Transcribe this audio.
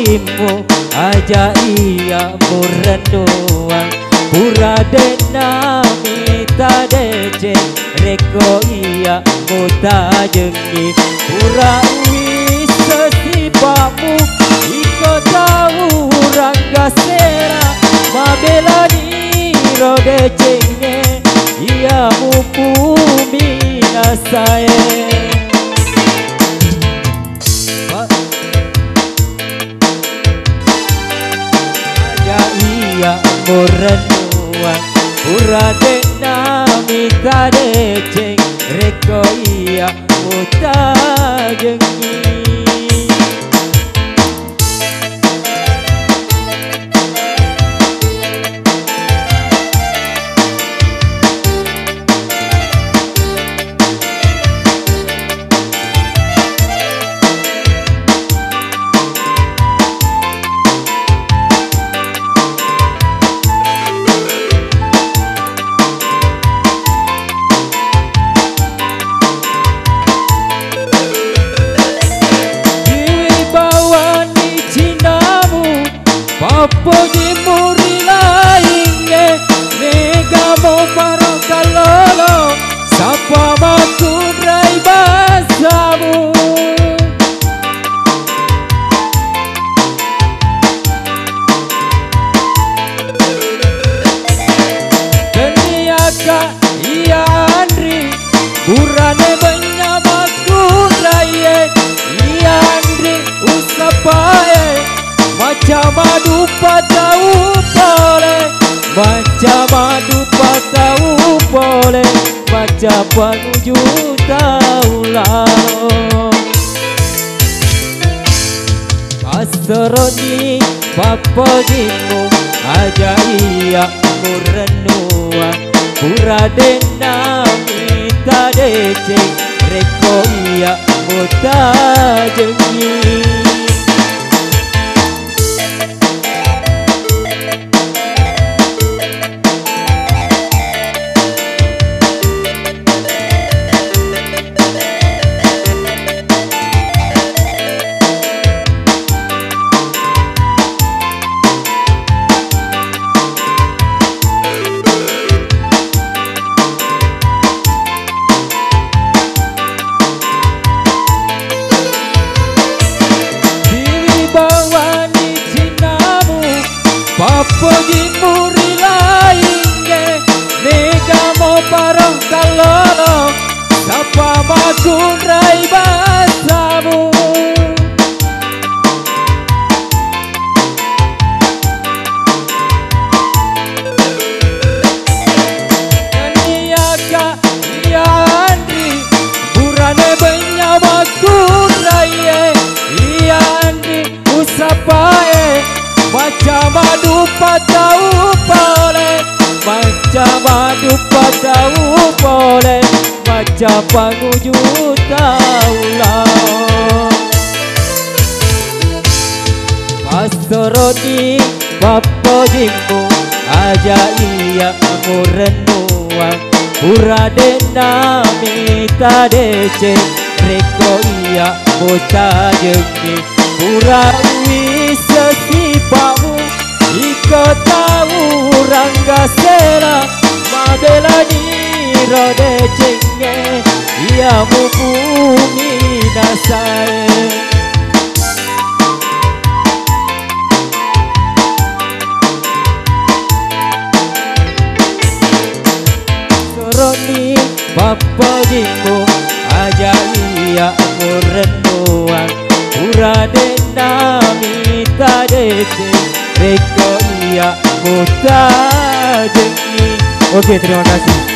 jimu aja iya murenduang pura dena mita dece reko iya muta jengi pura wis sesipamu iko tahu rangga sera mabelani rode cenge iya mupumi nasae iya murenduang pura dena mita deceng reko iya muta jengi Apa jimuri lainnya Nega mau parang kalolo Sapa makudrai basamu Keniaka iya Andri Burane banyak makudrai Iya Andri usapae Macam madu patau boleh Macam madu patau boleh Macam penguju tahu lalu Pasroni papa jimu aja iya murenua Pura dena mita dece reko iya muta jengi Papa jimuri lainnya Nega mau parang kalolo Sapa makudrai basamu Keniaka iya Andri Burane banyak makudrai Iya Andri usapae Macam madu patau boleh Macam madu patau boleh Macam penguju tahu lah Pasroni papa jimu aja iya murenduang Pura dena mita dece reko iya muta jengi Pura wis sesipamu iko tahu rangga sera mabelani rode cenge iya mupumi nasae Soroni papa jimu aja iya murenduang Pura dena mita dece reko iya muta jengi. Oke, terima kasih.